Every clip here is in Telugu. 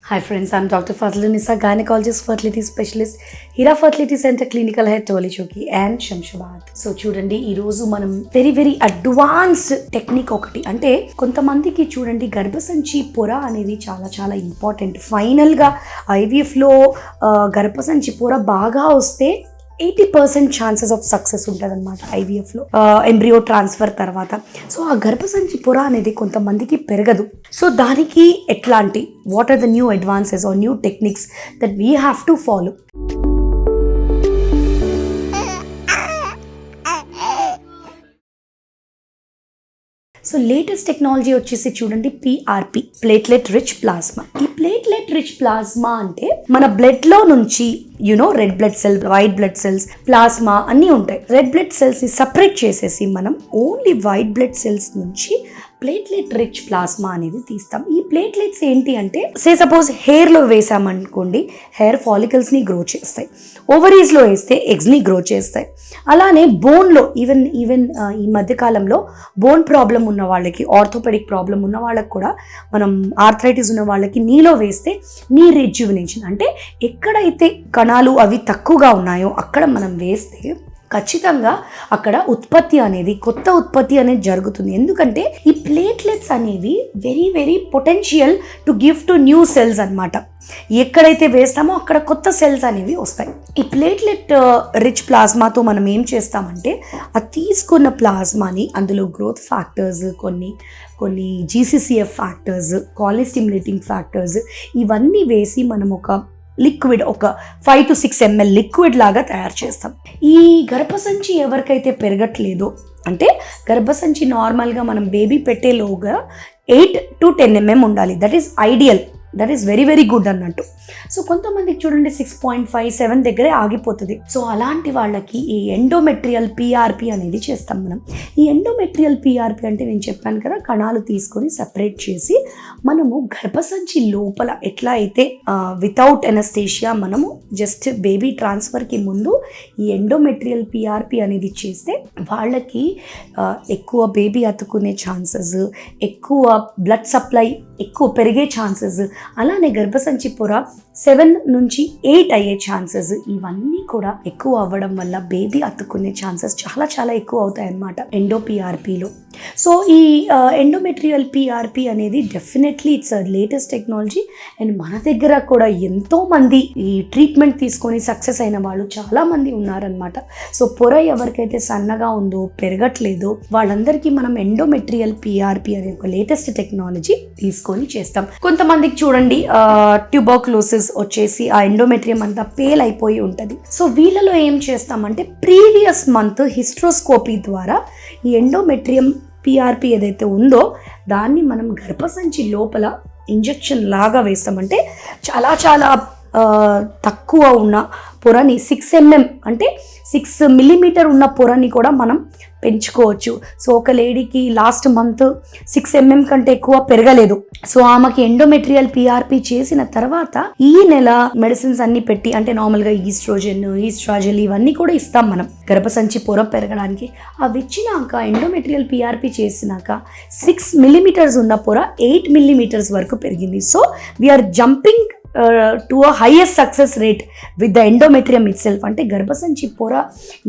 Hi friends, I'm Dr. Fazlun Nisa, gynecologist, fertility specialist, Hira Fertility Center, clinical head, Toli Choki and Shamshabad. So చూడండి ఈ రోజు మనం వెరీ అడ్వాన్స్డ్ టెక్నిక్ ఒకటి అంటే కొంతమందికి చూడండి గర్భసంచి పొర అనేది చాలా ఇంపార్టెంట్. ఫైనల్ గా IVF లో గర్భసంచి పొర బాగా వస్తే 80% ఛాన్సెస్ ఆఫ్ సక్సెస్ ఉంటుంది అనమాట IVFలో ఎంబ్రియో ట్రాన్స్ఫర్ తర్వాత. సో ఆ గర్భసంచి పొర అనేది కొంతమందికి పెరగదు. సో దానికి ఎట్లాంటి what are the new advances or new techniques that we have to follow. So latest technology వచ్చేసి చూడండి PRP, ప్లేట్లెట్ రిచ్ ప్లాస్మా. ఈ ప్లేట్లెట్ రిచ్ ప్లాస్మా అంటే మన బ్లడ్లో నుంచి red blood cells, white blood cells, plasma అన్నీ ఉంటాయి. రెడ్ బ్లడ్ సెల్స్ని సపరేట్ చేసేసి మనం ఓన్లీ వైట్ బ్లడ్ సెల్స్ నుంచి ప్లేట్లెట్ రిచ్ ప్లాస్మా అనేది తీస్తాం. ఈ ప్లేట్లెట్స్ ఏంటి అంటే సపోజ్ హెయిర్లో వేసామనుకోండి, హెయిర్ ఫాలికల్స్ని గ్రో చేస్తాయి. ఓవరీస్లో వేస్తే ఎగ్స్ని గ్రో చేస్తాయి. అలానే బోన్లో ఈవెన్ ఈ మధ్యకాలంలో బోన్ ప్రాబ్లం ఉన్న వాళ్ళకి, ఆర్థోపెడిక్ ప్రాబ్లం ఉన్న వాళ్ళకి కూడా మనం ఆర్థరైటిస్ ఉన్న వాళ్ళకి నీలో వేస్తే నీ రిజ్యువినేషన్ అంటే ఎక్కడైతే కణాలు అవి తక్కువగా ఉన్నాయో అక్కడ మనం వేస్తే ఖచ్చితంగా అక్కడ కొత్త ఉత్పత్తి అనేది జరుగుతుంది. ఎందుకంటే ఈ ప్లేట్లెట్స్ అనేవి very potential to give to new cells అన్నమాట. ఎక్కడైతే వేస్తామో అక్కడ కొత్త సెల్స్ అనేవి వస్తాయి. ఈ ప్లేట్లెట్ రిచ్ ప్లాస్మాతో మనం ఏం చేస్తామంటే ఆ తీసుకున్న ప్లాస్మాని అందులో గ్రోత్ ఫ్యాక్టర్స్, కొన్ని GCCF factors, colony stimulating factors ఇవన్నీ వేసి మనం ఒక లిక్విడ్, ఒక 5 to 6 ml లిక్విడ్ లాగా తయారు చేస్తాం. ఈ గర్భసంచి ఎవరికైతే పెరగట్లేదో అంటే గర్భసంచి నార్మల్గా మనం బేబీ పెట్టేలోగా 8 to 10 mm ఉండాలి. That is ideal, that is very good అన్నట్టు. సో కొంతమందికి చూడండి 6.5, 7 దగ్గరే ఆగిపోతుంది. సో అలాంటి వాళ్ళకి ఈ ఎండోమెట్రియల్ PRP అనేది చేస్తాం మనం. ఈ ఎండోమెట్రియల్ PRP అంటే నేను చెప్పాను కదా, కణాలు తీసుకొని సపరేట్ చేసి మనము గర్భసంచి లోపల ఎట్లా అయితే వితౌట్ ఎనస్థేషియా మనము జస్ట్ బేబీ ట్రాన్స్ఫర్కి ముందు ఈ ఎండోమెట్రియల్ PRP అనేది చేస్తే వాళ్ళకి ఎక్కువ బేబీ అతుక్కునే ఛాన్సెస్, ఎక్కువ బ్లడ్ సప్లై ఎక్కువ పెరిగే ఛాన్సెస్, అలానే గర్భసంచి పొర 7 నుంచి 8 అయ్యే ఛాన్సెస్ ఇవన్నీ కూడా ఎక్కువ అవ్వడం వల్ల బేబీ అతుక్కునే ఛాన్సెస్ చాలా ఎక్కువ అవుతాయి అన్నమాట PRPలో. సో ఈ ఎండోమెట్రియల్ PRP అనేది definitely it's latest technology and మన దగ్గర కూడా ఎంతోమంది ఈ ట్రీట్మెంట్ తీసుకొని సక్సెస్ అయిన వాళ్ళు చాలామంది ఉన్నారనమాట. సో పొర ఎవరికైతే సన్నగా ఉందో, పెరగట్లేదో వాళ్ళందరికీ మనం ఎండోమెట్రియల్ PRP అనే ఒక లేటెస్ట్ టెక్నాలజీ తీసుకొని చేస్తాం. కొంతమందికి చూడండి ట్యూబర్క్లోసిస్ వచ్చేసి ఆ ఎండోమెట్రియం అంతా పేల్ అయిపోయి ఉంటుంది. సో వీళ్ళలో ఏం చేస్తామంటే ప్రీవియస్ మంత్ హిస్ట్రోస్కోపీ ద్వారా ఈ ఎండోమెట్రియం PRP ఏదైతే ఉందో దాన్ని మనం గర్భసంచి లోపల ఇంజెక్షన్ లాగా వేస్తామంటే చాలా తక్కువ ఉన్న పొరని 6 mm అంటే 6 mm ఉన్న పొరని కూడా మనం పెంచుకోవచ్చు. సో ఒక లేడీకి లాస్ట్ మంత్ 6 mm కంటే ఎక్కువ పెరగలేదు. సో ఆమెకి ఎండోమెట్రియల్ PRP చేసిన తర్వాత ఈ నెల మెడిసిన్స్ అన్ని పెట్టి, అంటే నార్మల్గా ఈస్ట్రాజెల్ ఇవన్నీ కూడా ఇస్తాం మనం గర్భసంచి పొర పెరగడానికి. అవి ఇచ్చినాక ఎండోమెట్రియల్ PRP చేసినాక 6 mm ఉన్న పొర 8 mm వరకు పెరిగింది. So we are jumping to a highest success rate with the endometrium itself. అంటే గర్భసంచి పొర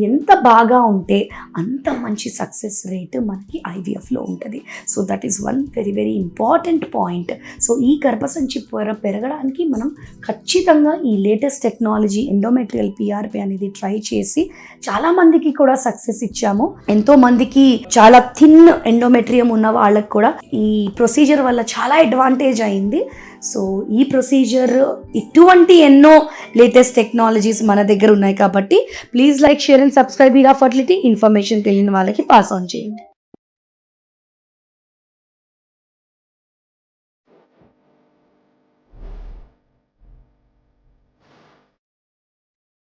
ఎంత బాగా ఉంటే అంత మంచి సక్సెస్ రేట్ మనకి IVFలో ఉంటుంది. So that is one very important point. So ఈ గర్భసంచి పొర పెరగడానికి మనం ఖచ్చితంగా ఈ లేటెస్ట్ టెక్నాలజీ ఎండోమెట్రియల్ PRP అనేది ట్రై చేసి చాలామందికి కూడా సక్సెస్ ఇచ్చాము. ఎంతోమందికి చాలా థిన్ ఎండోమెట్రియం ఉన్న వాళ్ళకి కూడా ఈ ప్రొసీజర్ వల్ల చాలా అడ్వాంటేజ్ అయింది. సో ఈ ప్రొసీజర్ ఇటువంటి ఎన్నో లేటెస్ట్ టెక్నాలజీస్ మన దగ్గర ఉన్నాయి కాబట్టి please like, share and subscribe Heera fertility. Information తెలియని వాళ్ళకి పాస్ ఆన్ చేయండి.